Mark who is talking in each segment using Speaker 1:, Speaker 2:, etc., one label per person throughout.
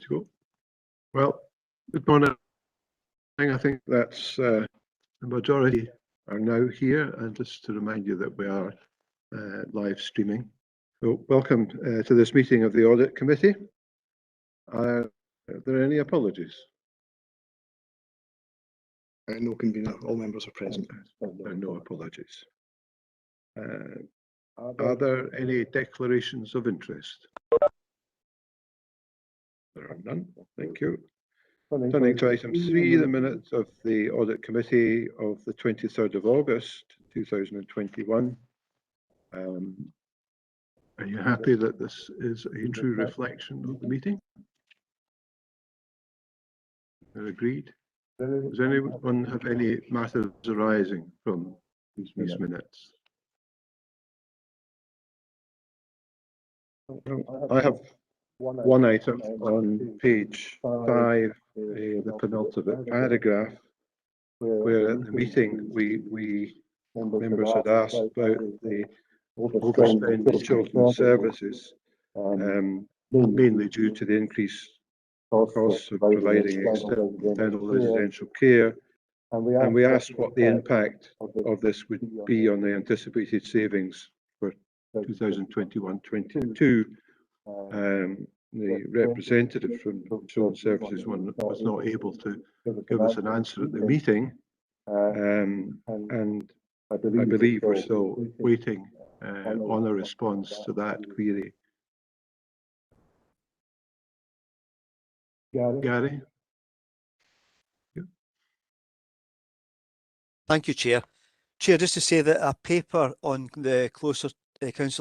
Speaker 1: to go. Well, good morning. I think that's the majority are now here, and just to remind you that we are live streaming. So welcome to this meeting of the Audit Committee. Are there any apologies?
Speaker 2: No, convener. All members are present.
Speaker 1: No apologies. Are there any declarations of interest? There are none. Thank you. Turning to item 3, the minutes of the Audit Committee of the 23rd of August 2021. Are you happy that this is a true reflection of the meeting? Agreed. Does anyone have any matters arising from these minutes? I have one item on page 5, the penultimate paragraph, where at the meeting we members had asked about the overspend in children's services, mainly due to the increased costs of providing external residential care, and we asked what the impact of this would be on the anticipated savings for 2021-22. The representative from Children's Services was not able to give us an answer at the meeting, and I believe we're still waiting on a response to that query. Gary?
Speaker 3: Thank you, Chair. Chair, just to say that a paper on the Council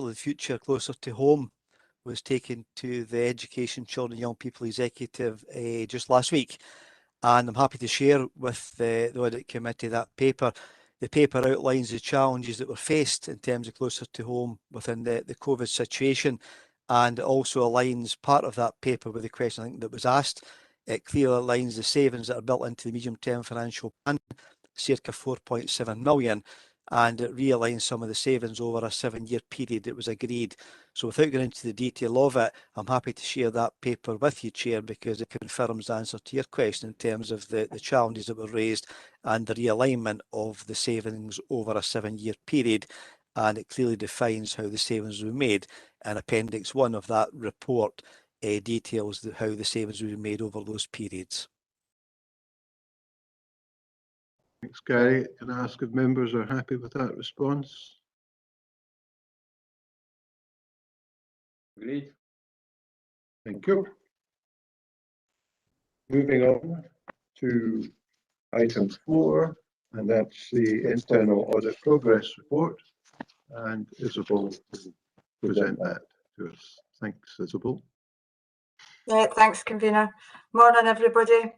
Speaker 3: of the Future Closer to Home was taken to the Education, Children and Young People Executive just last week, and I'm happy to share with the Audit Committee that paper. The paper outlines the challenges that were faced in terms of closer to home within the COVID situation, and it also aligns part of that paper with the question I think that was asked. It clearly aligns the savings that are built into the medium-term financial plan, circa 4.7 million, and it realigns some of the savings over a 7-year period that was agreed. So without going into the detail of it, I'm happy to share that paper with you, Chair, because it confirms the answer to your question in terms of the challenges that were raised and the realignment of the savings over a 7-year period, and it clearly defines how the savings were made. And Appendix 1 of that report details how the savings were made over those periods.
Speaker 1: Thanks, Gary. Can I ask if members are happy with that response?
Speaker 4: Agreed.
Speaker 1: Thank you. Moving on to item 4, and that's the internal audit progress report. And Isabel will present that to us. Thanks, Isabel.
Speaker 5: Yeah, thanks, convener. Morning, everybody.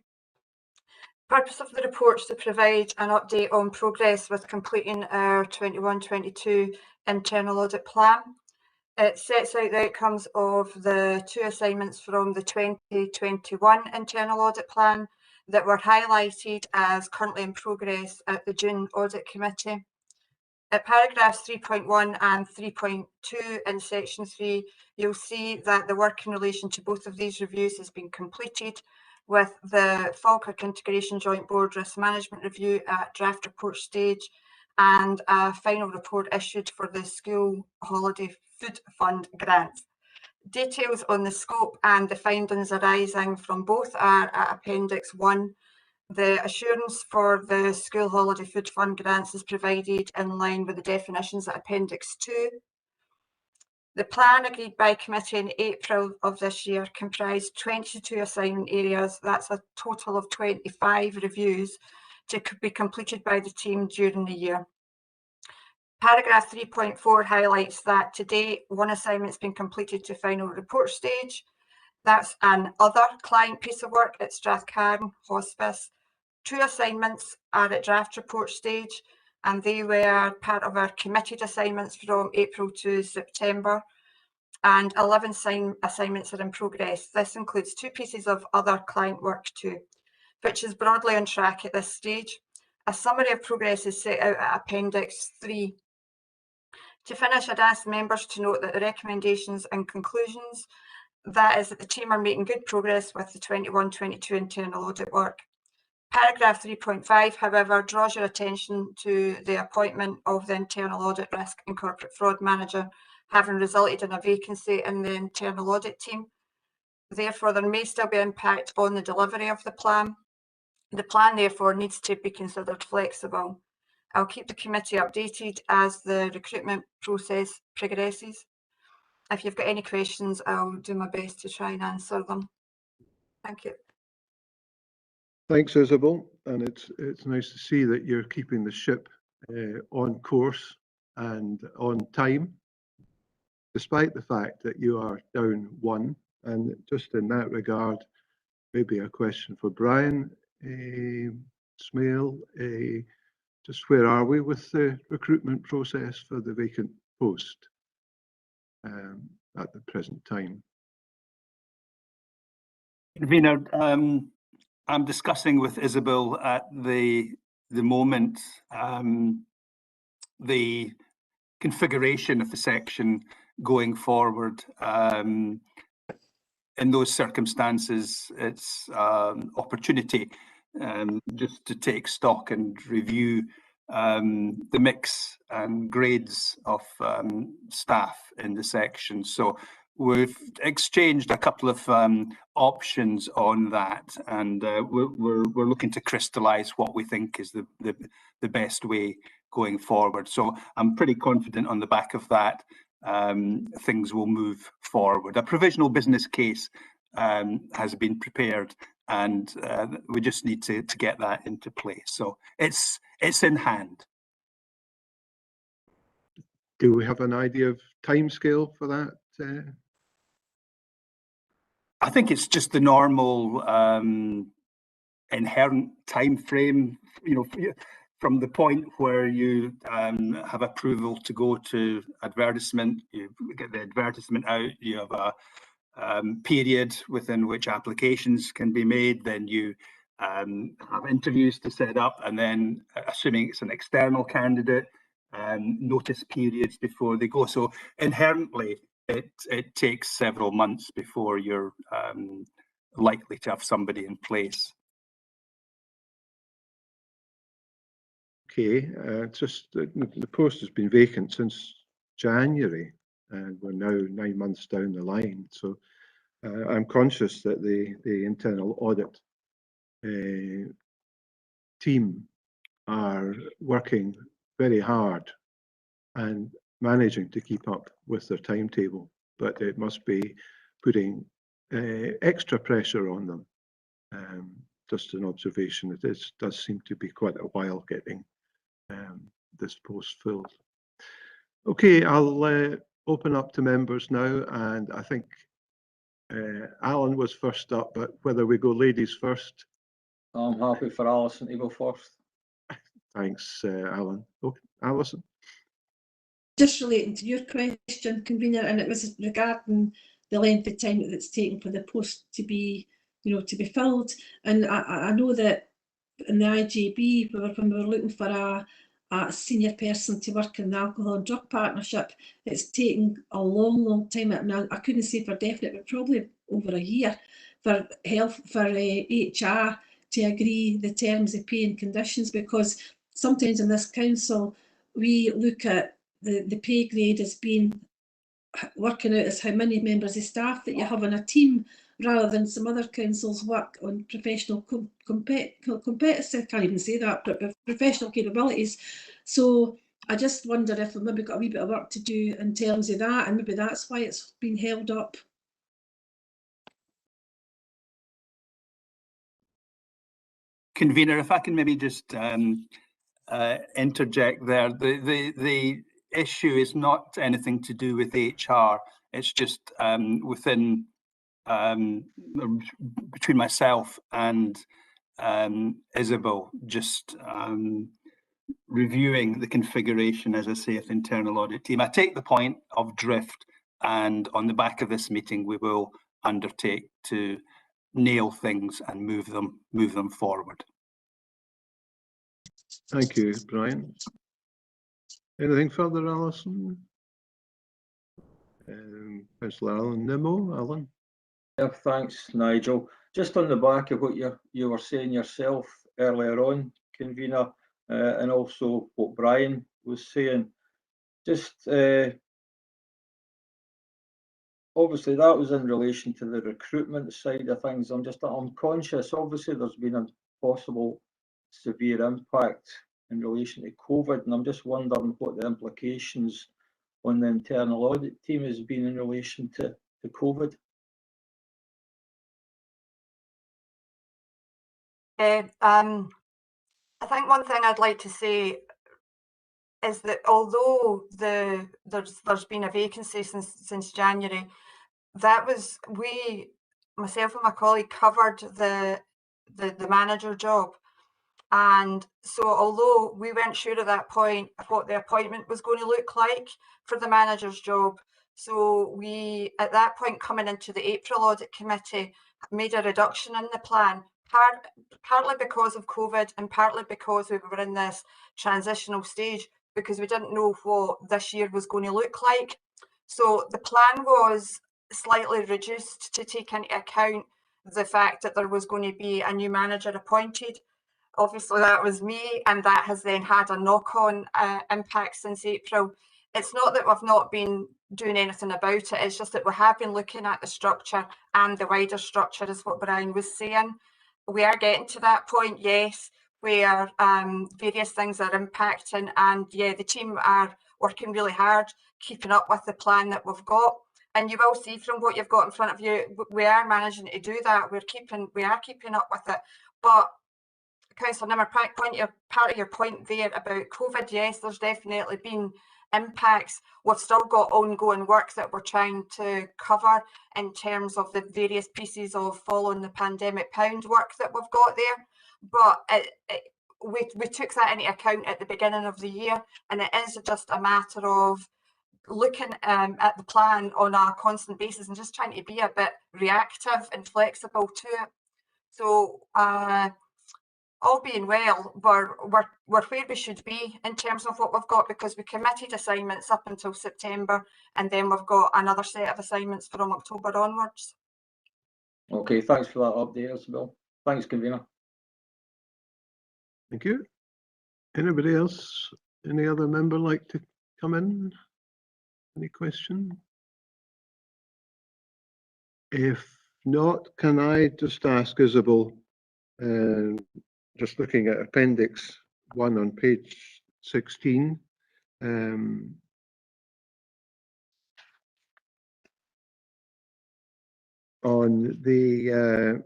Speaker 5: The purpose of the report is to provide an update on progress with completing our 21-22 internal audit plan. It sets out the outcomes of the 2 assignments from the 2021 internal audit plan that were highlighted as currently in progress at the June Audit Committee. At paragraphs 3.1 and 3.2 in section 3, you'll see that the work in relation to both of these reviews has been completed, with the Falkirk Integration Joint Board Risk Management Review at draft report stage and a final report issued for the School Holiday Food Fund grant. Details on the scope and the findings arising from both are at Appendix 1. The assurance for the School Holiday Food Fund grants is provided in line with the definitions at Appendix 2. The plan agreed by committee in April of this year comprised 22 assignment areas. That's a total of 25 reviews to be completed by the team during the year. Paragraph 3.4 highlights that to date, 1 assignment has been completed to final report stage. That's an other client piece of work at Strathcarron Hospice. 2 assignments are at draft report stage, and they were part of our committed assignments from April to September, and 11 assignments are in progress. This includes 2 pieces of other client work too, which is broadly on track at this stage. A summary of progress is set out at Appendix 3. To finish, I'd ask members to note that the recommendations and conclusions that is that the team are making good progress with the 21-22 internal audit work. Paragraph 3.5, however, draws your attention to the appointment of the internal audit risk and corporate fraud manager, having resulted in a vacancy in the internal audit team. Therefore, there may still be impact on the delivery of the plan. The plan, therefore, needs to be considered flexible. I'll keep the committee updated as the recruitment process progresses. If you've got any questions, I'll do my best to try and answer them. Thank you.
Speaker 1: Thanks, Isabel, and it's nice to see that you're keeping the ship on course and on time, despite the fact that you are down one. And just in that regard, maybe a question for Brian Smail. Just where are we with the recruitment process for the vacant post at the present time?
Speaker 4: Convener, I'm discussing with Isabel at the moment the configuration of the section going forward. In those circumstances, it's opportunity just to take stock and review the mix and grades of staff in the section. So we've exchanged a couple of options on that, and we're looking to crystallise what we think is the best way going forward. So I'm pretty confident on the back of that things will move forward. A provisional business case has been prepared, and we just need to get that into place. So it's in hand.
Speaker 1: Do we have an idea of timescale for that?
Speaker 4: I think it's just the normal inherent time frame, you know, from the point where you have approval to go to advertisement, you get the advertisement out, you have a period within which applications can be made, then you have interviews to set up, and then assuming it's an external candidate, notice periods before they go. So inherently, it takes several months before you're likely to have somebody in place.
Speaker 1: Okay, just the post has been vacant since January, and we're now 9 months down the line. So I'm conscious that the internal audit team are working very hard and managing to keep up with their timetable, but it must be putting extra pressure on them. Just an observation, it does seem to be quite a while getting this post filled. Okay, I'll open up to members now, and I think Alan was first up, but whether we go ladies first.
Speaker 6: I'm happy for Alison to go first.
Speaker 1: Thanks, Alan. Okay, Alison.
Speaker 7: Just relating to your question, Convener, and it was regarding the length of time that it's taken for the post to be, to be filled. And I know that in the IJB, when we were looking for a senior person to work in the alcohol and drug partnership, it's taken a long time. Now, I couldn't say for definite, but probably over a year for HR to agree the terms of pay and conditions, because sometimes in this council we look at the pay grade as being working out as how many members of staff that you have on a team, rather than some other councils work on professional competence. I can't even say that, but professional capabilities. So I just wonder if we've maybe got a wee bit of work to do in terms of that, and maybe that's why it's been held up.
Speaker 4: Convener, if I can maybe just interject there. The issue is not anything to do with HR. It's just within between myself and Isabel, just reviewing the configuration, as I say, of the internal audit team. I take the point of drift, and on the back of this meeting, we will undertake to nail things and move them forward.
Speaker 1: Thank you, Brian. Anything further, Alison? Councillor Alan Nimmo, Alan?
Speaker 6: Yeah, thanks, Nigel. Just on the back of what you were saying yourself earlier on, convener, and also what Brian was saying, just obviously that was in relation to the recruitment side of things. I'm conscious, obviously there's been a possible severe impact in relation to COVID, and I'm just wondering what the implications on the internal audit team has been in relation to COVID.
Speaker 5: I think one thing I'd like to say is that although there's been a vacancy since January, that was myself and my colleague covered the manager job. And so although we weren't sure at that point what the appointment was going to look like for the manager's job, so we, at that point, coming into the April audit committee, made a reduction in the plan, partly because of COVID and partly because we were in this transitional stage, because we didn't know what this year was going to look like. So the plan was slightly reduced to take into account the fact that there was going to be a new manager appointed. Obviously that was me, and that has then had a knock-on impact since April. It's not that we've not been doing anything about it, it's just that we have been looking at the structure and the wider structure, is what Brian was saying. We are getting to that point, yes, where various things are impacting, and yeah, the team are working really hard, keeping up with the plan that we've got. And you will see from what you've got in front of you, we are managing to do that. We are keeping up with it. But Councillor Nimmer, part of your point there about COVID, yes, there's definitely been impacts. We've still got ongoing work that we're trying to cover in terms of the various pieces of following the pandemic pound work that we've got there. But we took that into account at the beginning of the year, and it is just a matter of looking at the plan on a constant basis and just trying to be a bit reactive and flexible to it. So all being well, we're where we should be in terms of what we've got, because we committed assignments up until September, and then we've got another set of assignments from October onwards.
Speaker 6: Okay, thanks for that update, Isabel. Thanks, convener.
Speaker 1: Thank you. Anybody else? Any other member like to come in? Any question? If not, can I just ask Isabel, just looking at Appendix 1 on page 16, on the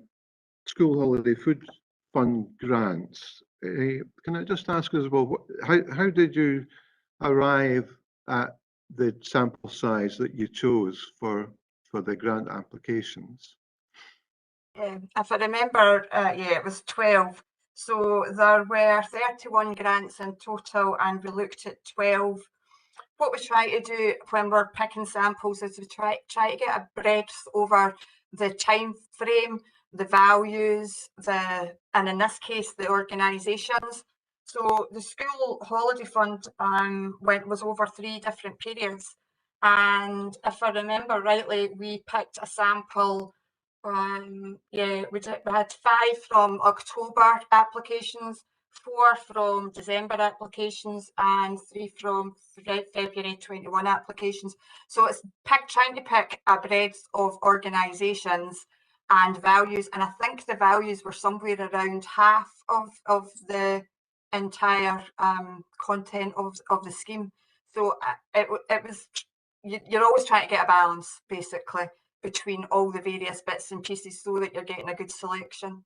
Speaker 1: school holiday food fund grants, can I just ask Isabel, how did you arrive at the sample size that you chose for the grant applications?
Speaker 5: If I remember, yeah, it was 12. So there were 31 grants in total, and we looked at 12. What we try to do when we're picking samples is we try to get a breadth over the time frame, the values, and in this case, the organisations. So the school holiday fund was over 3 different periods. And if I remember rightly, we picked a sample. Yeah, we had 5 from October applications, 4 from December applications, and 3 from February 21 applications. So it's trying to pick a breadth of organisations and values, and I think the values were somewhere around half of the entire content of the scheme. So it was, you're always trying to get a balance, basically, between all the various bits and pieces so that you're getting a good selection.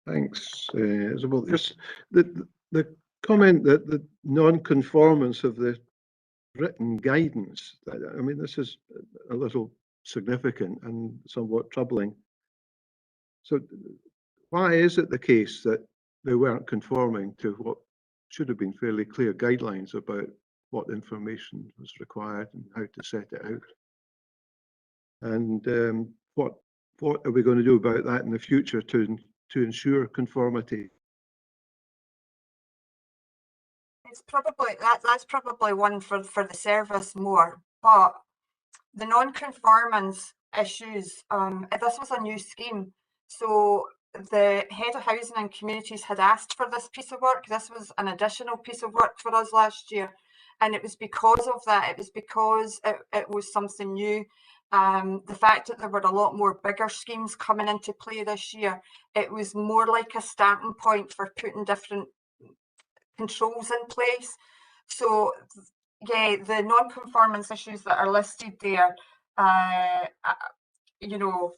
Speaker 1: Thanks, Isabel. Just the comment that the non-conformance of the written guidance, I mean, this is a little significant and somewhat troubling. So why is it the case that they weren't conforming to what should have been fairly clear guidelines about what information was required and how to set it out? And what are we going to do about that in the future to ensure conformity?
Speaker 5: It's probably that's probably one for the service more, but the non-conformance issues. This was a new scheme, so the head of housing and communities had asked for this piece of work. This was an additional piece of work for us last year, and it was because of that. It was because it was something new. The fact that there were a lot more bigger schemes coming into play this year, it was more like a starting point for putting different controls in place. So yeah, the non-conformance issues that are listed there, you know,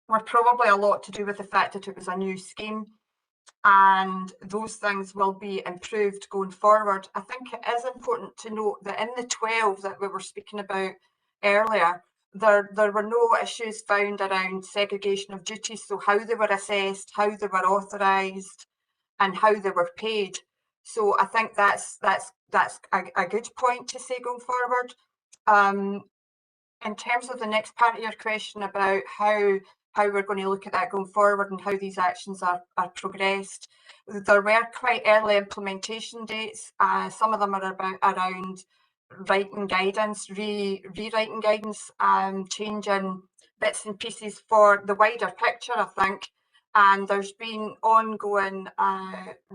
Speaker 5: were probably a lot to do with the fact that it was a new scheme, and those things will be improved going forward. I think it is important to note that in the 12 that we were speaking about earlier, there were no issues found around segregation of duties, so how they were assessed, how they were authorised, and how they were paid. So I think that's a good point to say going forward. In terms of the next part of your question about how we're going to look at that going forward and how these actions are progressed, there were quite early implementation dates. Some of them are around writing guidance, rewriting guidance, changing bits and pieces for the wider picture, I think. And there's been ongoing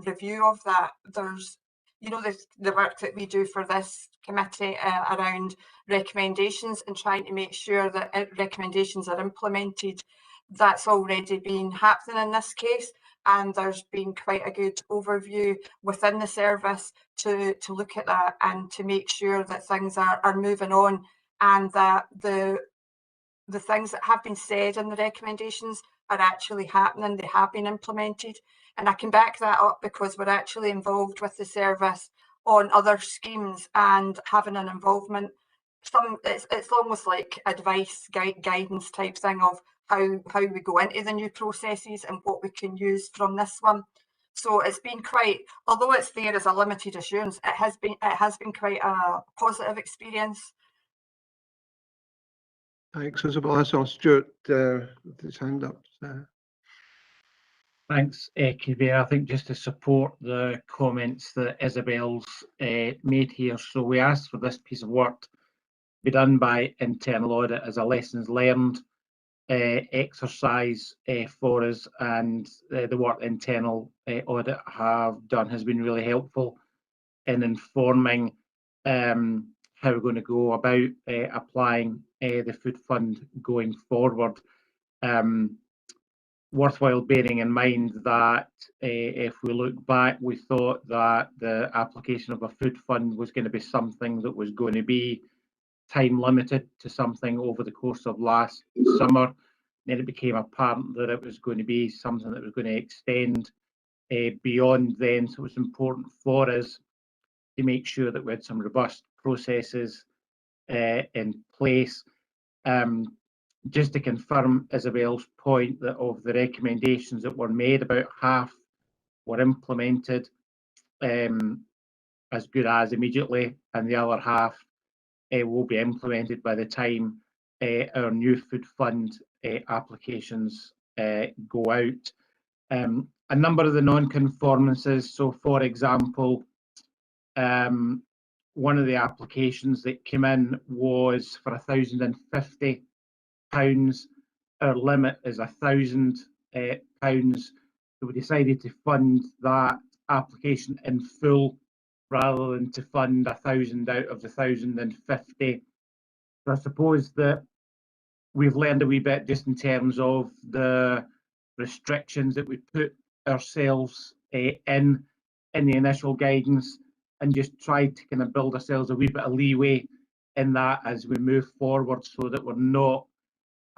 Speaker 5: review of that. There's, you know, the work that we do for this committee around recommendations and trying to make sure that recommendations are implemented. That's already been happening in this case, and there's been quite a good overview within the service to look at that and to make sure that things are moving on, and that the things that have been said in the recommendations are actually happening, they have been implemented. And I can back that up because we're actually involved with the service on other schemes and having an involvement. It's almost like advice, guidance type thing of how we go into the new processes and what we can use from this one. So it's been quite, although it's there as a limited assurance, it has been quite a positive experience.
Speaker 1: Thanks, Isabel. I saw Stuart with his hand up.
Speaker 8: Thanks, Convener. I think just to support the comments that Isabel's made here. So we asked for this piece of work to be done by internal audit as a lessons learned exercise for us, and the work internal audit have done has been really helpful in informing how we're going to go about applying the food fund going forward. Worthwhile bearing in mind that if we look back, we thought that the application of a food fund was going to be something that was going to be time limited to something over the course of last summer. Then it became apparent that it was going to be something that was going to extend beyond then. So it's important for us to make sure that we had some robust processes in place. Just to confirm Isabel's point that of the recommendations that were made, about half were implemented as good as immediately, and the other half will be implemented by the time our new food fund applications go out. A number of the non-conformances, so for example, one of the applications that came in was for £1,050. Our limit is £1,000. So we decided to fund that application in full rather than to fund 1,000 out of the 1,050. So I suppose that we've learned a wee bit just in terms of the restrictions that we put ourselves in the initial guidance, and just tried to kind of build ourselves a wee bit of leeway in that as we move forward, so that we're not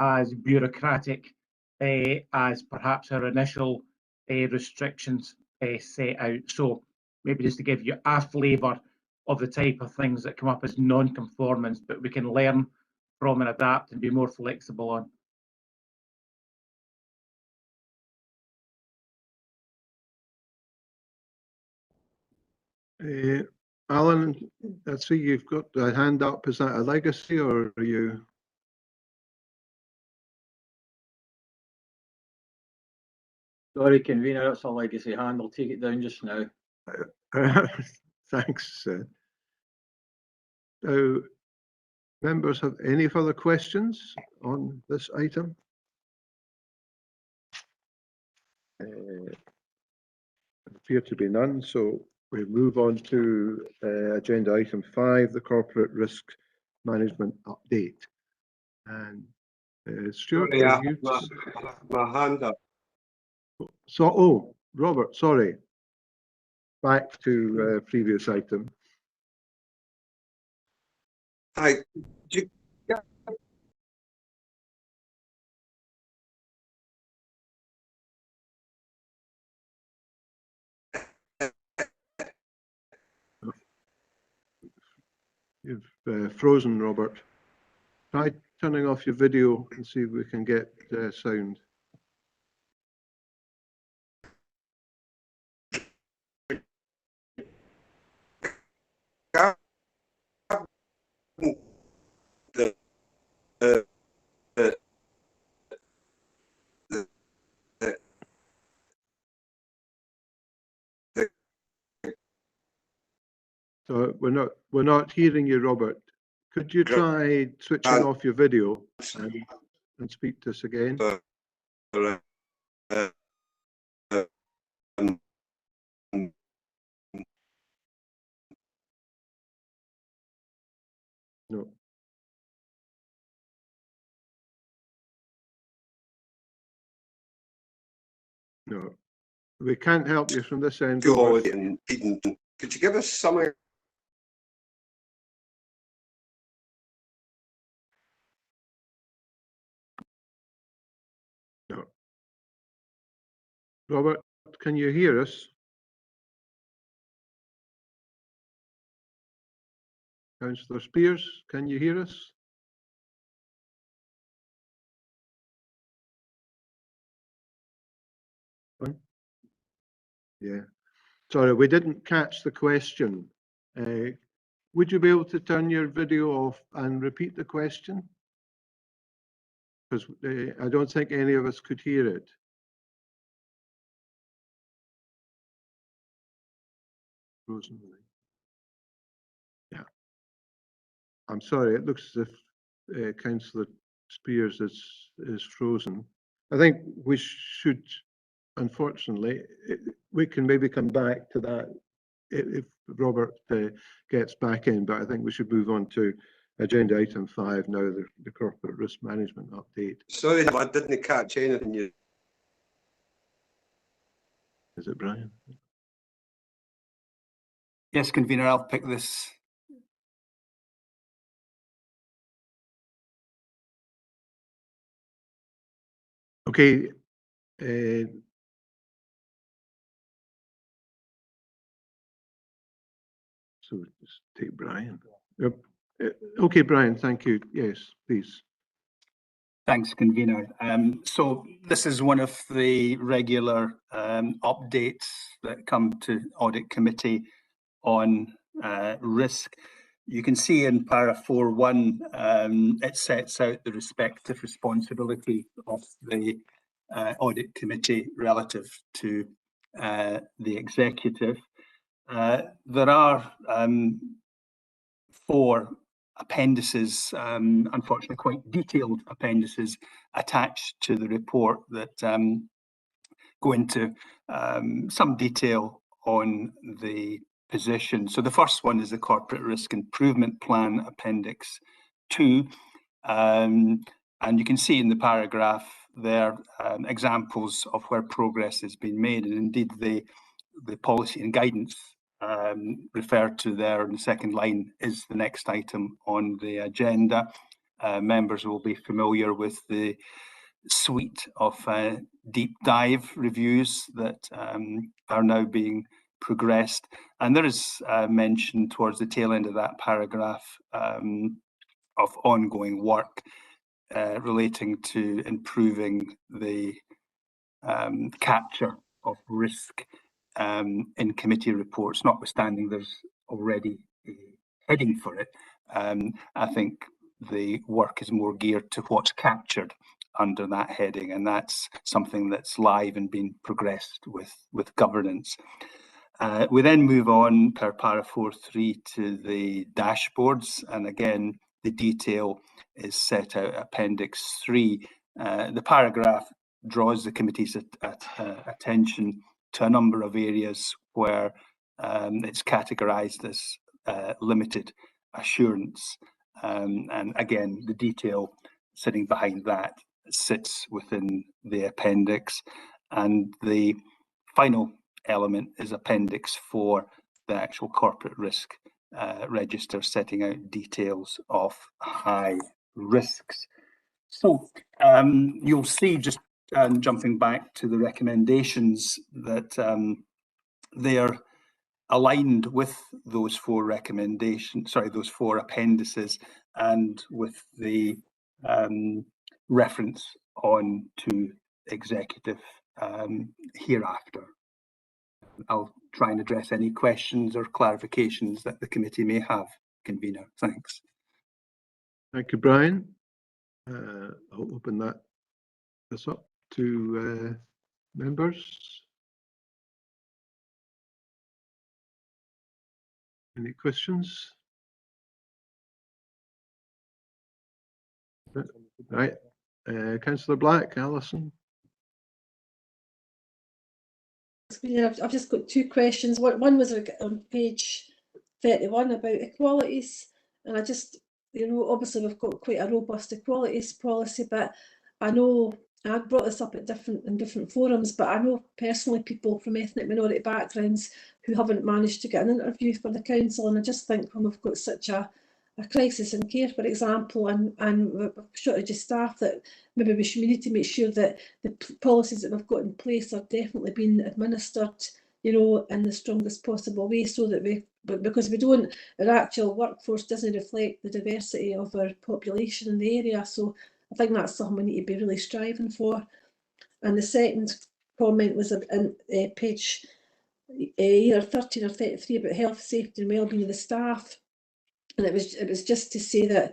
Speaker 8: as bureaucratic as perhaps our initial restrictions set out. So maybe just to give you a flavour of the type of things that come up as non-conformance, but we can learn from and adapt and be more flexible on.
Speaker 1: Alan, I see you've got a hand up. Is that a legacy, or are you?
Speaker 6: Sorry, Convener, that's a legacy hand. I'll take it down just now.
Speaker 1: Thanks. Now, Members have any further questions on this item? Appear to be none, so we move on to agenda item 5, the corporate risk management update. And Stuart,
Speaker 9: Sorry, I
Speaker 1: can you
Speaker 9: have my hand up.
Speaker 1: So, oh, Robert, sorry. Back to previous item.
Speaker 9: Hi.
Speaker 1: You've frozen, Robert. Try turning off your video and see if we can get sound. So we're not hearing you, Robert. Could you try switching off your video and speak to us again? No. No. We can't help you from this end.
Speaker 9: Could you give us some?
Speaker 1: No. Robert, can you hear us? Councillor Spears, can you hear us? Yeah. Sorry, we didn't catch the question. Would you be able to turn your video off and repeat the question? Because I don't think any of us could hear it. Frozen. Yeah. I'm sorry, it looks as if Councillor Spears is frozen. I think we should, unfortunately, we can maybe come back to that if Robert gets back in, but I think we should move on to agenda item 5 now, the corporate risk management update.
Speaker 9: Sorry, I didn't catch anything.
Speaker 1: Is it Brian?
Speaker 4: Yes, convener, I'll pick this.
Speaker 1: Okay. So just take Brian. Yep. Okay, Brian, thank you. Yes, please.
Speaker 4: Thanks, convener. So this is one of the regular updates that come to Audit Committee on risk. You can see in para 4.1, it sets out the respective responsibility of the Audit Committee relative to the executive. There are 4 appendices, unfortunately quite detailed appendices attached to the report that go into some detail on the position. So the first one is the Corporate Risk Improvement Plan, Appendix 2. And you can see in the paragraph there examples of where progress has been made, and indeed the policy and guidance referred to there in the second line is the next item on the agenda. Members will be familiar with the suite of deep dive reviews that are now being progressed, and there is mention towards the tail end of that paragraph of ongoing work relating to improving the capture of risk in committee reports, notwithstanding there's already a heading for it. I think the work is more geared to what's captured under that heading, and that's something that's live and being progressed with governance. We then move on per para 4.3 to the dashboards, and again the detail is set out Appendix 3. The paragraph draws the committee's attention to a number of areas where it's categorised as limited assurance. And again, the detail sitting behind that sits within the appendix. And the final element is Appendix 4, the actual corporate risk register, setting out details of high risks. So you'll see, just jumping back to the recommendations, that they are aligned with those four recommendations, sorry, those four appendices, and with the reference on to executive hereafter. I'll try and address any questions or clarifications that the committee may have, convener. Thanks.
Speaker 1: Thank you, Brian. I'll open this up to members. Any questions? Right, Councillor Black, Alison.
Speaker 7: I've just got two questions. One was on page 31 about equalities, and I just, obviously we've got quite a robust equalities policy, but I know, and I brought this up at different forums, but I know personally people from ethnic minority backgrounds who haven't managed to get an interview for the council, and I just think when we've got such a crisis in care, for example, and a shortage of staff, that maybe we need to make sure that the policies that we've got in place are definitely being administered, in the strongest possible way, so that because we don't, our actual workforce doesn't reflect the diversity of our population in the area. So I think that's something we need to be really striving for. And the second comment was in page either 13 or 33 about health, safety and wellbeing of the staff. And it was just to say that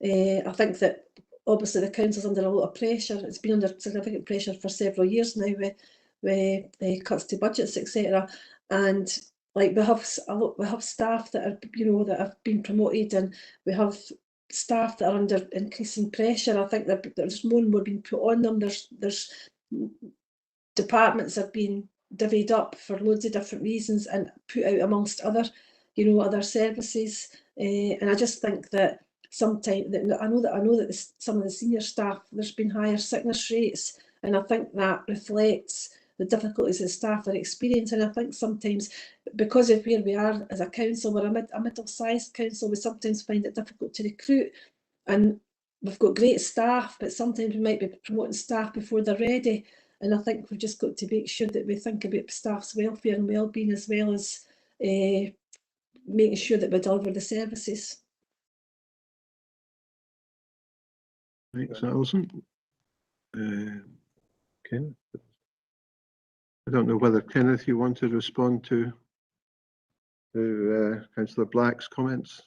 Speaker 7: I think that obviously the council's under a lot of pressure. It's been under significant pressure for several years now with cuts to budgets, etc. And like we have staff that are that have been promoted, and we have staff that are under increasing pressure. I think that there's more and more being put on them. There's departments have been divvied up for loads of different reasons and put out amongst other other services. And I just think that sometimes I know that some of the senior staff, there's been higher sickness rates, and I think that reflects the difficulties that staff are experiencing. I think sometimes, because of where we are as a council, we're a middle-sized council, we sometimes find it difficult to recruit, and we've got great staff, but sometimes we might be promoting staff before they're ready. And I think we've just got to make sure that we think about staff's welfare and well-being, as well as making sure that we deliver the services.
Speaker 1: Thanks, Alison. Ken, I don't know whether, Kenneth, you want to respond to Councillor Black's comments.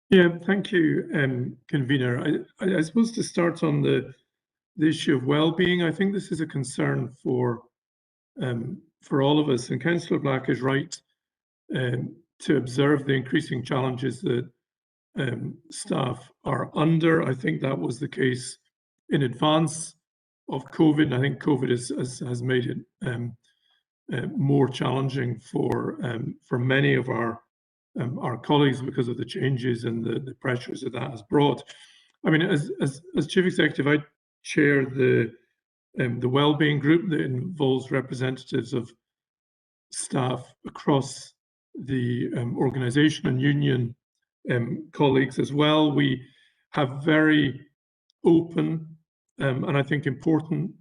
Speaker 10: Yeah, thank you, convener. I suppose to start on the issue of well-being, I think this is a concern for all of us, and Councillor Black is right to observe the increasing challenges that staff are under. I think that was the case in advance of COVID, and I think COVID has made it more challenging for many of our colleagues because of the changes and the pressures that has brought. I mean, as Chief Executive, I chair the wellbeing group that involves representatives of staff across the organisation and union colleagues as well. We have very open and I think important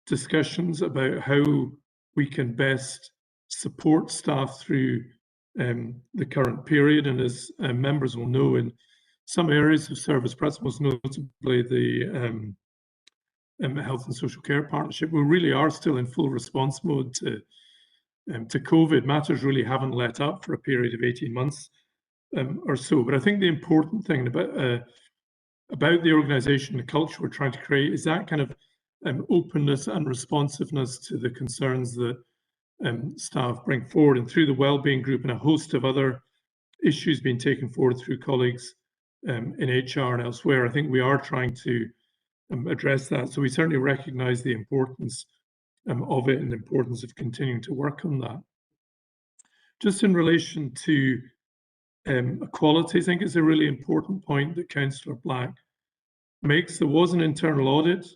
Speaker 10: discussions about how we can best support staff through the current period. And as members will know, in some areas of service, perhaps most notably the Health and Social Care Partnership, we really are still in full response mode to COVID. Matters really haven't let up for a period of 18 months or so. But I think the important thing about the organisation, the culture we're trying to create, is that kind of openness and responsiveness to the concerns that staff bring forward. And through the wellbeing group and a host of other issues being taken forward through colleagues in HR and elsewhere. I think we are trying to address that. So we certainly recognise the importance of it and the importance of continuing to work on that. Just in relation to equality, I think it's a really important point that Councillor Black makes. There was an internal audit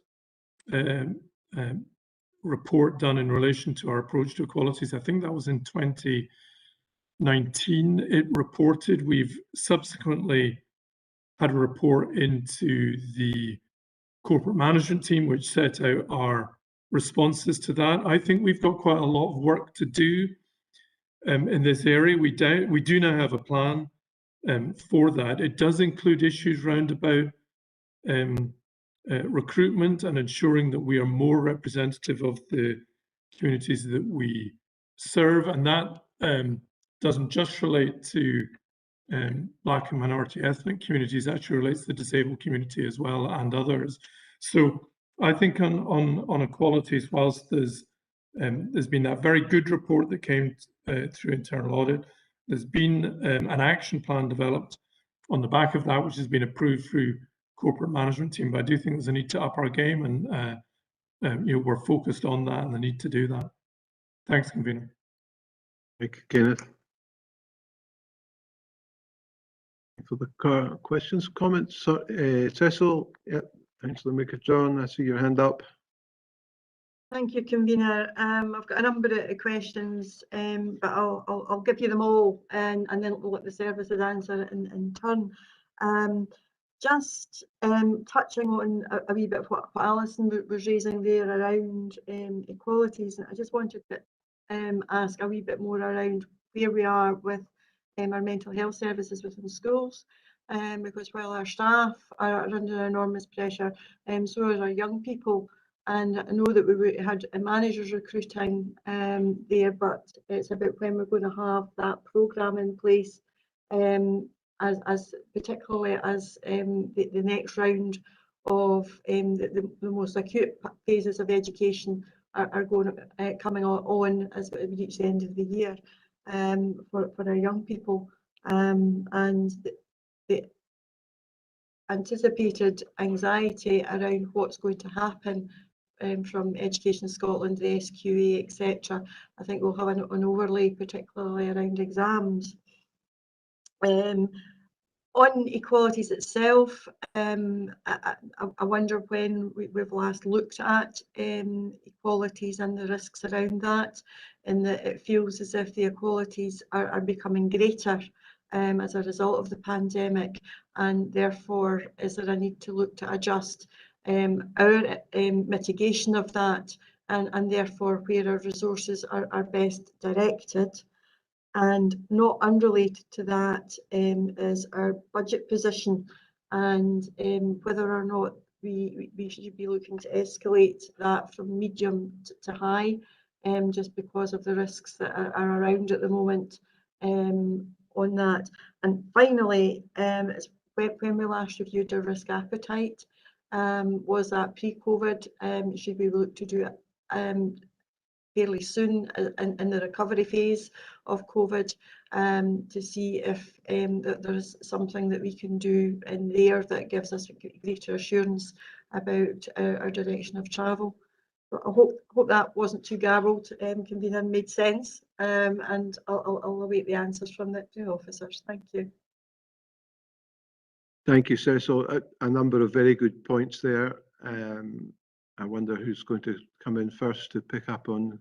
Speaker 10: report done in relation to our approach to equalities. I think that was in 2019. It reported. We've subsequently had a report into the corporate management team, which set out our responses to that. I think we've got quite a lot of work to do in this area. We do now have a plan for that. It does include issues round about recruitment and ensuring that we are more representative of the communities that we serve, and that doesn't just relate to Black and minority ethnic communities, actually relates to the disabled community as well and others. So I think on equalities, whilst there's been that very good report that came through internal audit, there's been an action plan developed on the back of that, which has been approved through corporate management team. But I do think there's a need to up our game, and we're focused on that and the need to do that. Thanks, Convener.
Speaker 1: Thank you, Kenneth. For the questions, comments, Cecil, yeah, Councillor McJohn, I see your hand up.
Speaker 11: Thank you, Convener. I've got a number of questions, but I'll give you them all, and then we'll let the services answer in turn. Just touching on a wee bit of what Alison was raising there around equalities, and I just wanted to ask a wee bit more around where we are with our mental health services within schools, because while our staff are under enormous pressure, so are our young people. And I know that we had managers recruiting there, but it's about when we're going to have that programme in place, as particularly as the next round of the most acute phases of education are going coming on as we reach the end of the year for our young people, and the anticipated anxiety around what's going to happen from Education Scotland, the SQA, etc. I think we'll have an overlay, particularly around exams. On equalities itself, I wonder when we've last looked at equalities and the risks around that, and that it feels as if the equalities are becoming greater as a result of the pandemic, and therefore is there a need to look to adjust our mitigation of that, and therefore where our resources are best directed. And not unrelated to that is our budget position, and whether or not we should be looking to escalate that from medium to high, just because of the risks that are around at the moment on that. And finally, it's when we last reviewed our risk appetite, was that pre-COVID? Should we look to do it fairly soon in the recovery phase of COVID, to see if there's something that we can do in there that gives us greater assurance about our direction of travel. But I hope that wasn't too garbled, Convener, made sense, and I'll await the answers from the two officers. Thank you.
Speaker 1: Thank you, Cecil. A number of very good points there. I wonder who's going to come in first to pick up on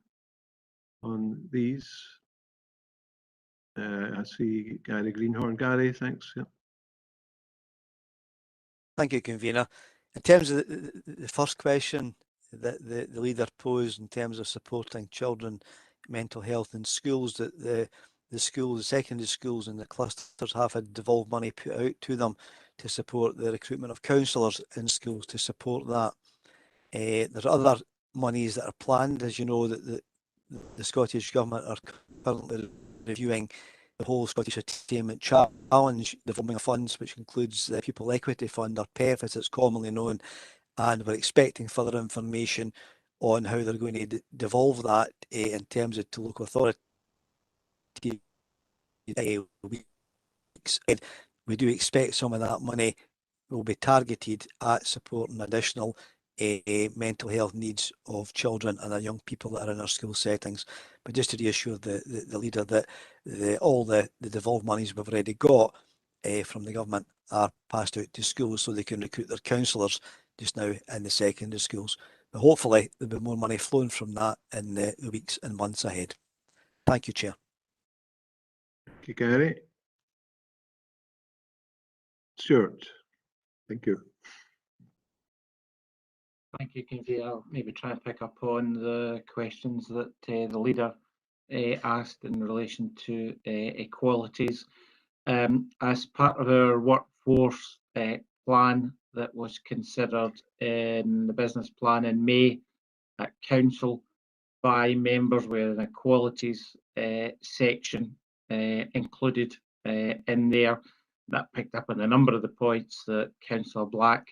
Speaker 1: these. I see Gary Greenhorn. Gary, thanks. Yeah.
Speaker 3: Thank you, Convener. In terms of the first question that the leader posed in terms of supporting children mental health in schools, that the schools, the secondary schools and the clusters have had devolved money put out to them to support the recruitment of counsellors in schools to support that. There's other monies that are planned. As you know, that the Scottish Government are currently reviewing the whole Scottish Attainment Challenge devolving of funds, which includes the Pupil Equity Fund, or PEF as it's commonly known, and we're expecting further information on how they're going to devolve that in terms of to local authority weeks. we do expect some of that money will be targeted at supporting additional mental health needs of children and young people that are in our school settings. But just to reassure the leader that all the devolved monies we've already got from the government are passed out to schools so they can recruit their counsellors just now in the secondary schools. But hopefully there'll be more money flowing from that in the weeks and months ahead. Thank you, Chair.
Speaker 1: Thank you, Gary. Stuart, thank you.
Speaker 8: Thank you, Convener. I'll maybe try and pick up on the questions that the leader asked in relation to equalities. As part of our workforce plan that was considered in the business plan in May at Council by members, where an equalities section included in there, that picked up on a number of the points that Councillor Black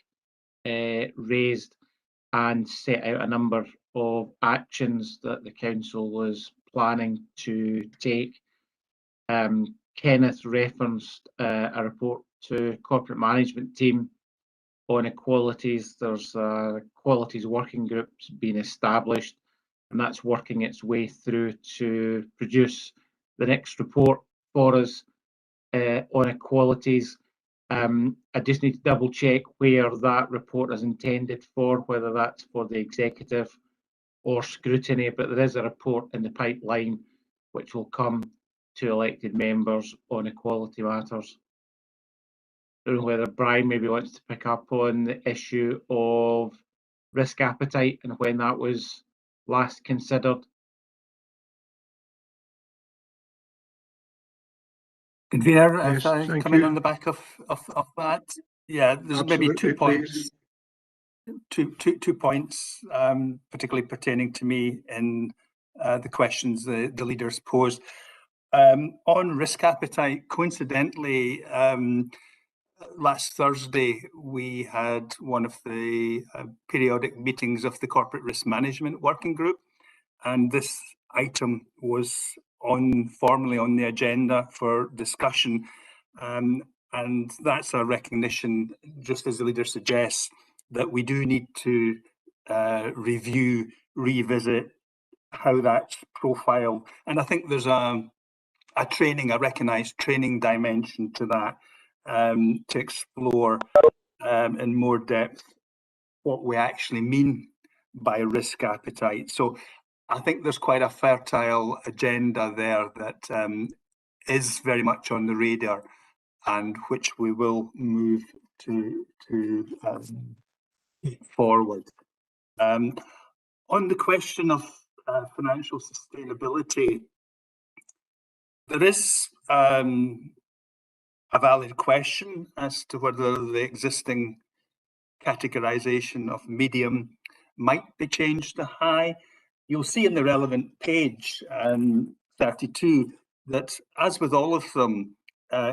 Speaker 8: raised, and set out a number of actions that the council was planning to take. Kenneth referenced a report to corporate management team on equalities. There's a equalities working group being established, and that's working its way through to produce the next report for us on equalities. I just need to double check where that report is intended for, whether that's for the executive or scrutiny, but there is a report in the pipeline which will come to elected members on equality matters. I don't know whether Brian maybe wants to pick up on the issue of risk appetite and when that was last considered.
Speaker 4: Convener,
Speaker 1: Yes,
Speaker 4: if I
Speaker 1: thank
Speaker 4: come in
Speaker 1: you.
Speaker 4: on the back of that, yeah, there's maybe
Speaker 1: Absolutely,
Speaker 4: 2 points.
Speaker 1: please.
Speaker 4: Two points, particularly pertaining to me in the questions the leaders posed. On risk appetite, coincidentally, last Thursday we had one of the periodic meetings of the Corporate Risk Management Working Group, and this item was formally on the agenda for discussion, and that's a recognition, just as the leader suggests, that we do need to revisit how that's profiled. And I think there's a recognised training dimension to that, to explore in more depth what we actually mean by risk appetite. So I think there's quite a fertile agenda there that is very much on the radar, and which we will move to forward. On the question of financial sustainability, there is a valid question as to whether the existing categorization of medium might be changed to high. You'll see in the relevant page 32 that, as with all of them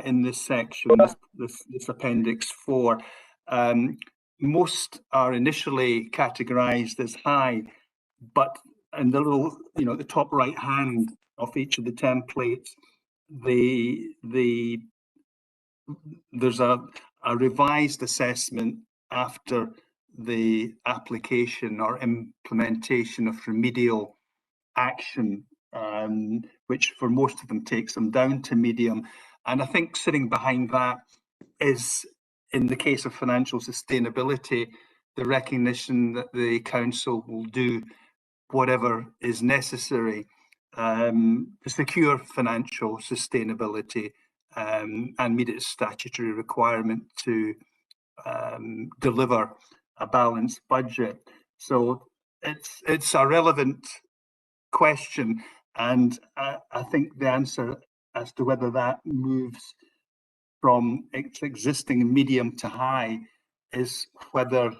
Speaker 4: in this section, this Appendix 4, most are initially categorized as high, but in the little, the top right hand of each of the templates, there's a revised assessment after the application or implementation of remedial action, which for most of them takes them down to medium. And I think sitting behind that is, in the case of financial sustainability, the recognition that the council will do whatever is necessary to secure financial sustainability and meet its statutory requirement to deliver a balanced budget. So it's a relevant question, and I think the answer as to whether that moves from its existing medium to high is whether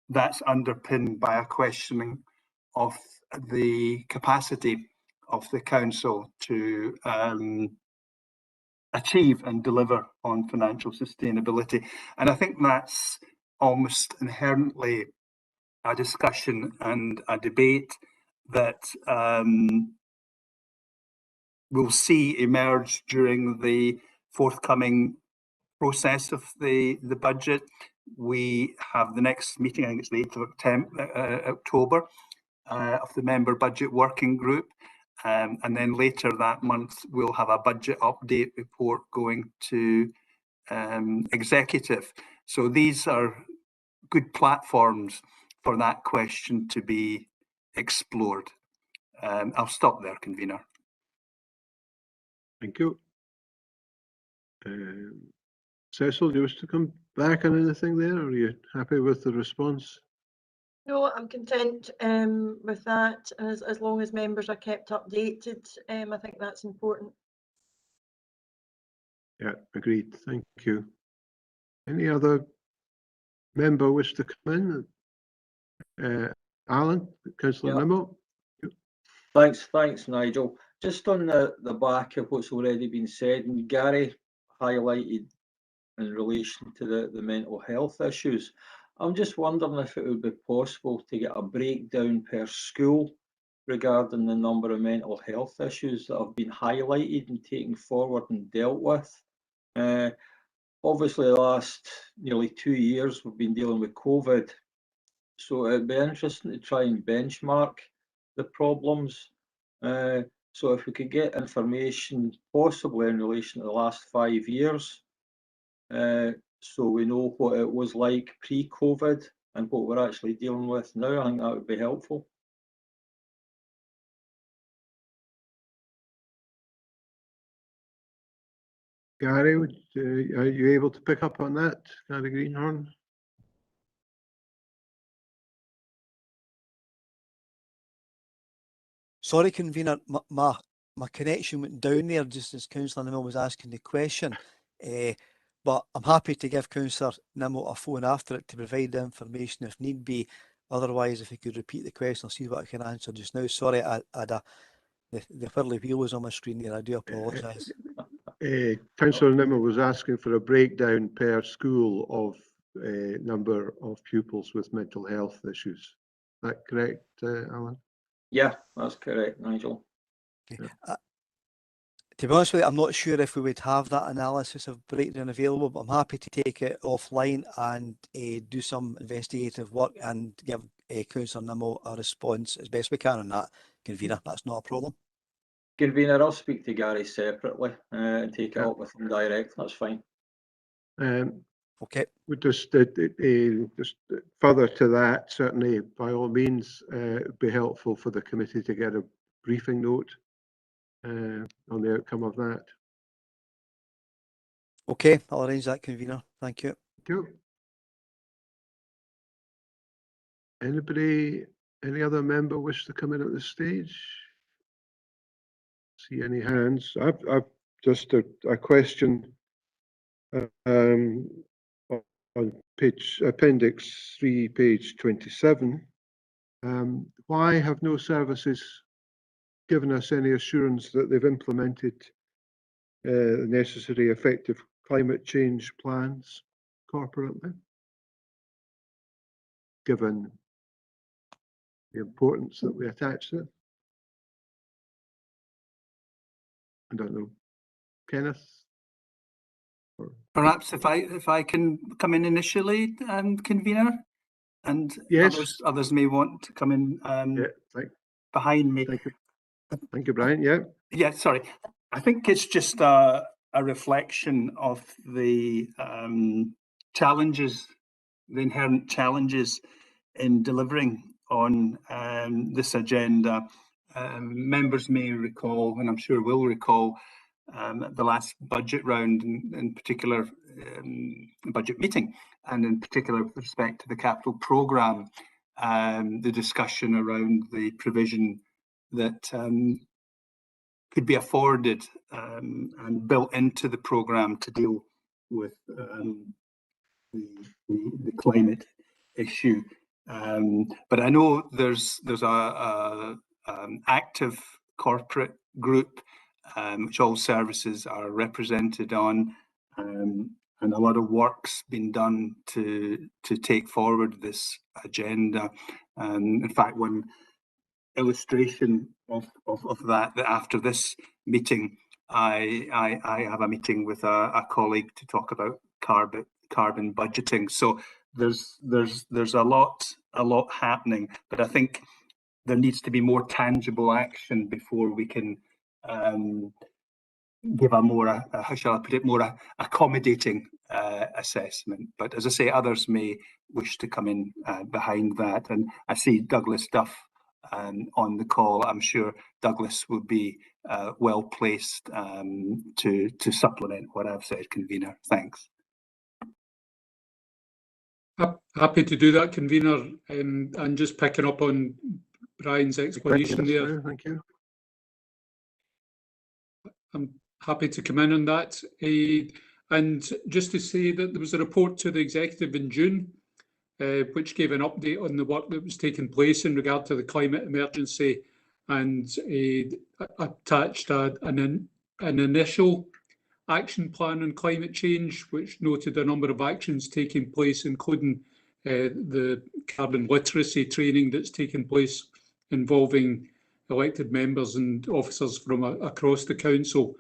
Speaker 4: that's underpinned by a questioning of the capacity of the council to achieve and deliver on financial sustainability. And I think that's almost inherently a discussion and a debate that we'll see emerge during the forthcoming process of the budget. We have the next meeting, I think it's the 8th of October, of the member budget working group. And then later that month, we'll have a budget update report going to executive. So these are good platforms for that question to be explored. I'll stop there, convener.
Speaker 1: Thank you. Cecil, do you wish to come back on anything there, or are you happy with the response?
Speaker 11: No, I'm content with that. As long as members are kept updated, I think that's important.
Speaker 1: Yeah, agreed. Thank you. Any other member wish to come in? Alan, Councillor Nimmo.
Speaker 6: Thanks, Nigel. Just on the back of what's already been said, and Gary highlighted in relation to the mental health issues, I'm just wondering if it would be possible to get a breakdown per school regarding the number of mental health issues that have been highlighted and taken forward and dealt with. Obviously, the last nearly 2 years we've been dealing with COVID, so it'd be interesting to try and benchmark the problems. So if we could get information possibly in relation to the last 5 years, so we know what it was like pre-COVID and what we're actually dealing with now, I think that would be helpful.
Speaker 1: Gary, are you able to pick up on that, Gary Greenhorn?
Speaker 3: Sorry, convener, my connection went down there just as Councillor Nimmo was asking the question. But I'm happy to give Councillor Nimmo a phone after it to provide the information if need be. Otherwise, if you could repeat the question, I'll see what I can answer just now. Sorry, the whirly wheel was on my screen there. I do apologise.
Speaker 1: Councillor Nimmo was asking for a breakdown per school of number of pupils with mental health issues. Is that correct, Alan?
Speaker 6: Yeah, that's correct, Nigel.
Speaker 3: Okay. To be honest with you, I'm not sure if we would have that analysis of breakdown available, but I'm happy to take it offline and do some investigative work and give Councillor Nimmo a response as best we can on that, convener. That's not a problem.
Speaker 6: Convener, I'll speak to Gary separately and take it up with him direct. That's fine.
Speaker 3: Okay.
Speaker 1: We just further to that, certainly by all means, it'd be helpful for the committee to get a briefing note on the outcome of that.
Speaker 3: Okay, I'll arrange that, convener. Thank you.
Speaker 1: Thank you. Anybody, any other member wish to come in at this stage? See any hands? I've just a question on page Appendix 3, page 27. Why have no services given us any assurance that they've implemented the necessary effective climate change plans corporately, given the importance that we attach to it? I don't know, Kenneth?
Speaker 4: Perhaps if I can come in initially, convener, and
Speaker 1: yes,
Speaker 4: others may want to come in behind me.
Speaker 1: Thank you, Brian. Yeah.
Speaker 4: Yeah, sorry. I think it's just a reflection of the challenges, the inherent challenges in delivering on this agenda. Members may recall, and I'm sure will recall, the last budget round, in particular budget meeting, and in particular with respect to the capital programme, the discussion around the provision that could be afforded and built into the programme to deal with the climate issue. But I know there's a active corporate group which all services are represented on, and a lot of work's been done to take forward this agenda. In fact, one illustration of that after this meeting, I have a meeting with a colleague to talk about carbon budgeting. So there's a lot happening, but I think there needs to be more tangible action before we can give a more, how shall I put it, more accommodating assessment. But as I say, others may wish to come in behind that. And I see Douglas Duff on the call. I'm sure Douglas would be well placed to supplement what I've said, convener. Thanks.
Speaker 12: Happy to do that, convener, and just picking up on Brian's explanation there.
Speaker 1: Thank you.
Speaker 12: I'm happy to come in on that. And just to say that there was a report to the executive in June, which gave an update on the work that was taking place in regard to the climate emergency, and attached an initial action plan on climate change, which noted a number of actions taking place, including the carbon literacy training that's taking place involving elected members and officers from across the council.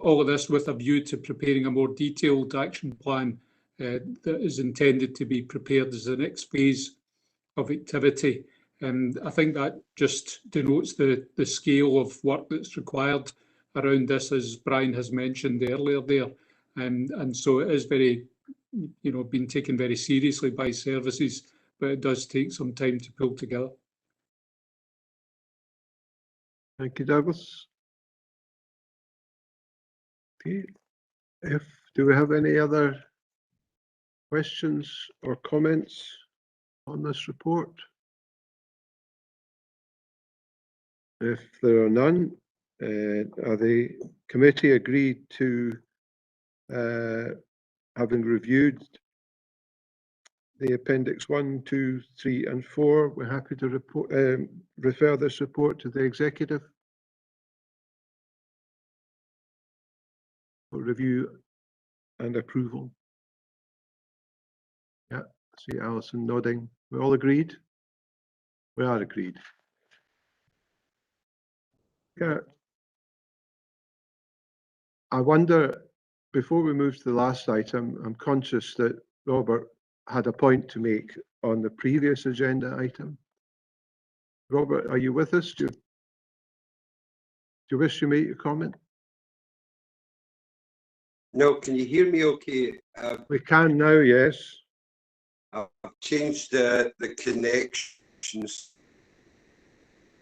Speaker 12: All of this with a view to preparing a more detailed action plan that is intended to be prepared as the next phase of activity. And I think that just denotes the scale of work that's required around this, as Brian has mentioned earlier there. And so it is very, being taken very seriously by services, but it does take some time to pull together.
Speaker 1: Thank you, Douglas. Okay. Do we have any other questions or comments on this report? If there are none, are the committee agreed to, having reviewed the Appendix 1, 2, 3 and 4, we're happy to report, refer this report to the executive for review and approval? Yeah, I see Alison nodding. We're all agreed? We are agreed. Yeah. I wonder, before we move to the last item, I'm conscious that Robert had a point to make on the previous agenda item. Robert, are you with us? Do you wish to make a comment?
Speaker 9: No, can you hear me okay?
Speaker 1: We can now, yes.
Speaker 9: I've changed the connections,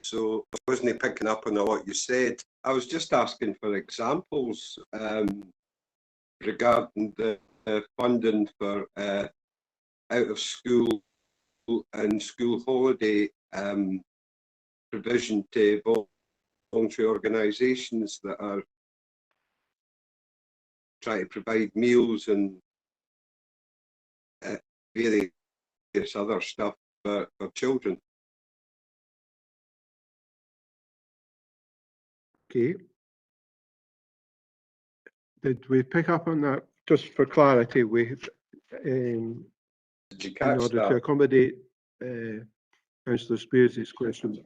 Speaker 9: so I wasn't picking up on what you said. I was just asking for examples regarding the funding for out of school and school holiday provision to voluntary organisations that are trying to provide meals and various other stuff for children.
Speaker 1: Okay. Did we pick up on that? Just for clarity, we in order to accommodate Councillor Spears' question,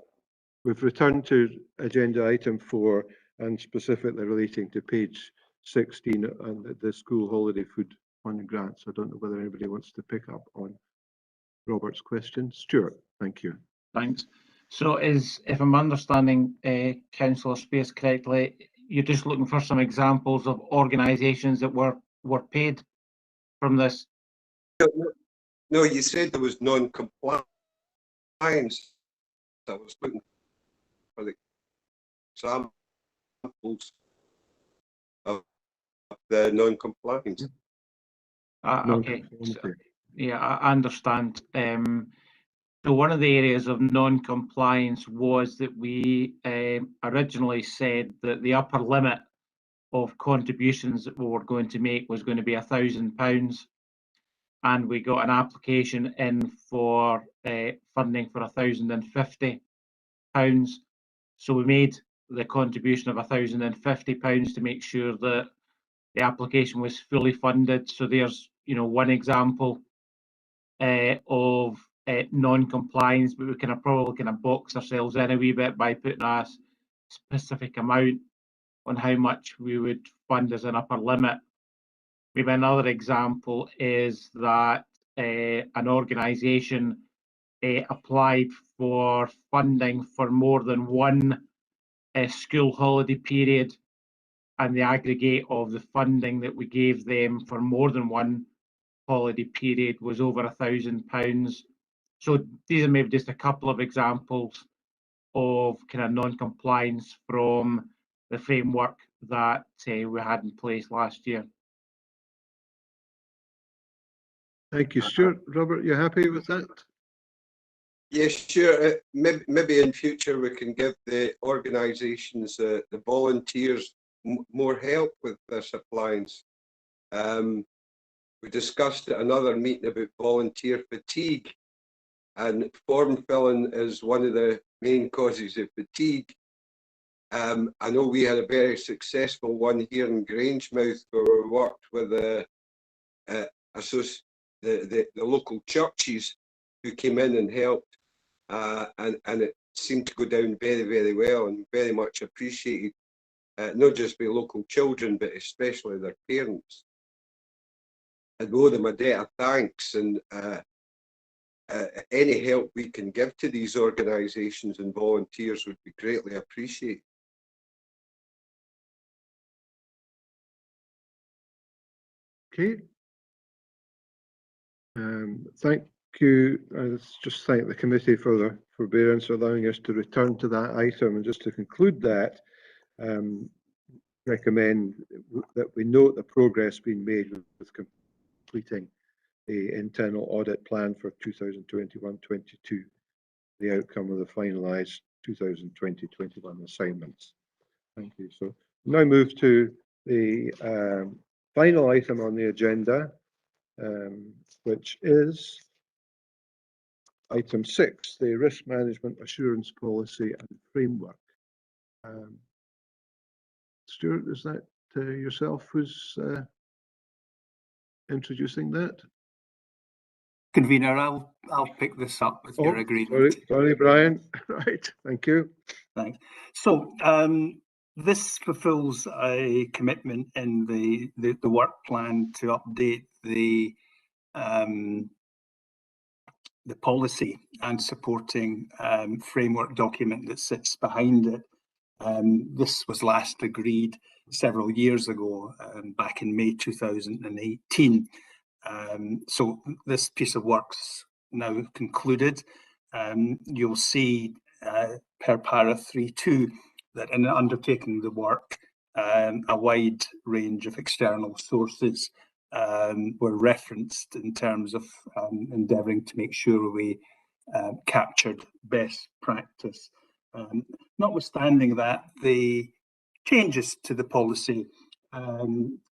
Speaker 1: we've returned to agenda item 4 and specifically relating to page 16 and the school holiday food fund grants. I don't know whether anybody wants to pick up on Robert's question. Stuart, thank you.
Speaker 8: Thanks. So if I'm understanding Councillor Spears correctly, you're just looking for some examples of organisations that were paid from this?
Speaker 9: No, you said there was non-compliance. I was looking for the examples of the non-compliance.
Speaker 8: Okay. So, yeah, I understand. So one of the areas of non-compliance was that we originally said that the upper limit of contributions that we were going to make was going to be £1,000, and we got an application in for funding for £1,050. So we made the contribution of £1,050 to make sure that the application was fully funded. So there's, one example of non-compliance, but we can probably box ourselves in a wee bit by putting a specific amount on how much we would fund as an upper limit. Maybe another example is that an organisation applied for funding for more than one school holiday period, and the aggregate of the funding that we gave them for more than one holiday period was over £1,000. So these are maybe just a couple of examples of kind of non-compliance from the framework that we had in place last year.
Speaker 1: Thank you, Stuart. Robert, you happy with that?
Speaker 9: Yes, sure. Maybe in future we can give the organisations, the volunteers, more help with this appliance. We discussed at another meeting about volunteer fatigue, and form filling is one of the main causes of fatigue. I know we had a very successful one here in Grangemouth where we worked with the local churches who came in and helped, and it seemed to go down very, very well and very much appreciated, not just by local children, but especially their parents. I owe them a debt of thanks, and any help we can give to these organisations and volunteers would be greatly appreciated.
Speaker 1: Okay. Thank you. Let's just thank the committee for their forbearance, allowing us to return to that item. And just to conclude that, recommend that we note the progress being made with completing the internal audit plan for 2021-22, the outcome of the finalised 2020-21 assignments. Thank you. So now move to the final item on the agenda, which is item 6, the risk management assurance policy and framework. Stuart, is that yourself who's introducing that?
Speaker 4: Convener, I'll pick this up with your agreement.
Speaker 1: Sorry, Brian. Right, thank you.
Speaker 4: Thanks. So this fulfills a commitment in the work plan to update the policy and supporting framework document that sits behind it. This was last agreed several years ago, back in May 2018. So this piece of work's now concluded. You'll see per para 3.2 that in undertaking the work, a wide range of external sources were referenced in terms of endeavouring to make sure we captured best practice. Notwithstanding that, the changes to the policy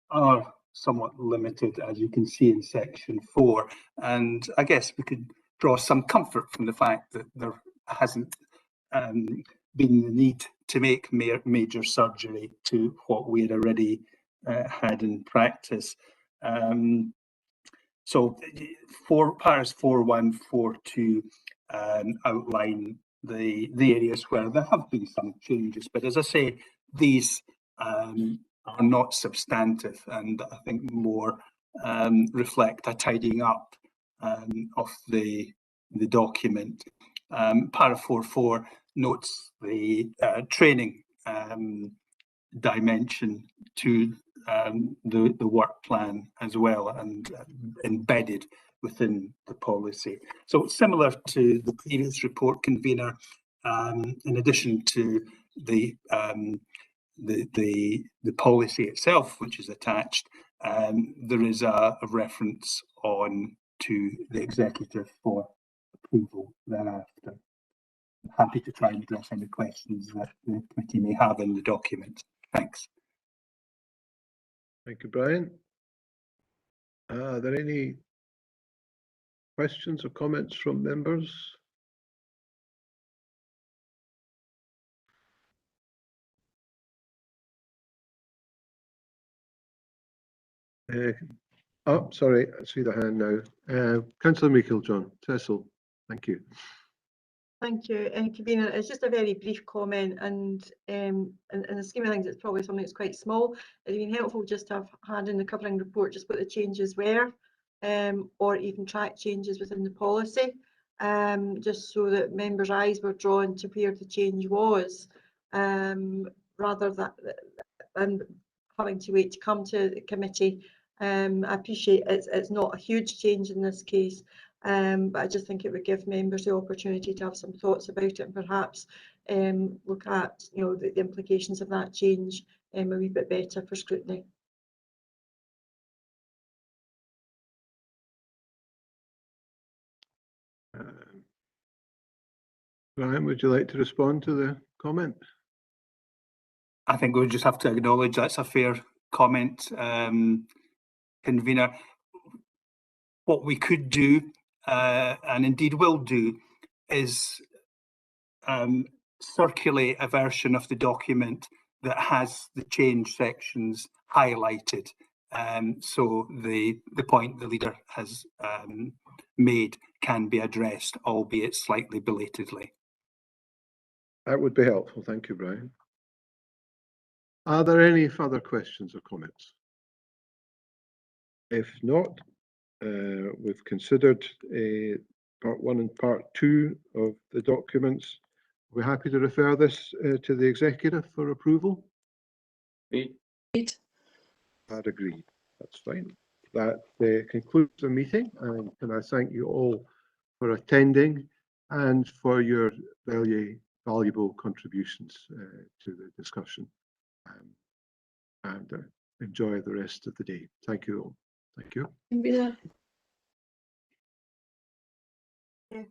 Speaker 4: are somewhat limited, as you can see in section 4, and I guess we could draw some comfort from the fact that there hasn't been the need to make major surgery to what we had already had in practice. So paras 4.1, 4.2 outline the areas where there have been some changes, but as I say, these are not substantive, and I think more reflect a tidying up of the document. Para 4.4 notes the training dimension to the work plan as well, and embedded within the policy. So similar to the previous report, Convener, in addition to the policy itself, which is attached, there is a reference on to the executive for approval thereafter. I'm happy to try and address any questions that the committee may have in the document. Thanks.
Speaker 1: Thank you, Brian. Are there any questions or comments from members? Oh, sorry, I see the hand now. Councillor Meikle-John, Cecil, thank you.
Speaker 11: Thank you, Convener. It's just a very brief comment, and in the scheme of things, it's probably something that's quite small. It'd been helpful just to have had in the covering report just what the changes were, or even track changes within the policy, just so that members' eyes were drawn to where the change was, rather than having to wait to come to the committee. I appreciate it's not a huge change in this case, but I just think it would give members the opportunity to have some thoughts about it, and perhaps look at the implications of that change a wee bit better for scrutiny.
Speaker 1: Brian, would you like to respond to the comment?
Speaker 4: I think we just have to acknowledge that's a fair comment, Convener. What we could do, and indeed will do, is circulate a version of the document that has the change sections highlighted. So the point the leader has made can be addressed, albeit slightly belatedly.
Speaker 1: That would be helpful. Thank you, Brian. Are there any further questions or comments? If not, we've considered part 1 and part 2 of the documents. We're happy to refer this to the executive for approval.
Speaker 7: Agreed.
Speaker 1: I'd agree. That's fine. That concludes the meeting, and can I thank you all for attending and for your very valuable contributions to the discussion. And enjoy the rest of the day. Thank you all. Thank you.
Speaker 7: Convener.
Speaker 5: Yeah.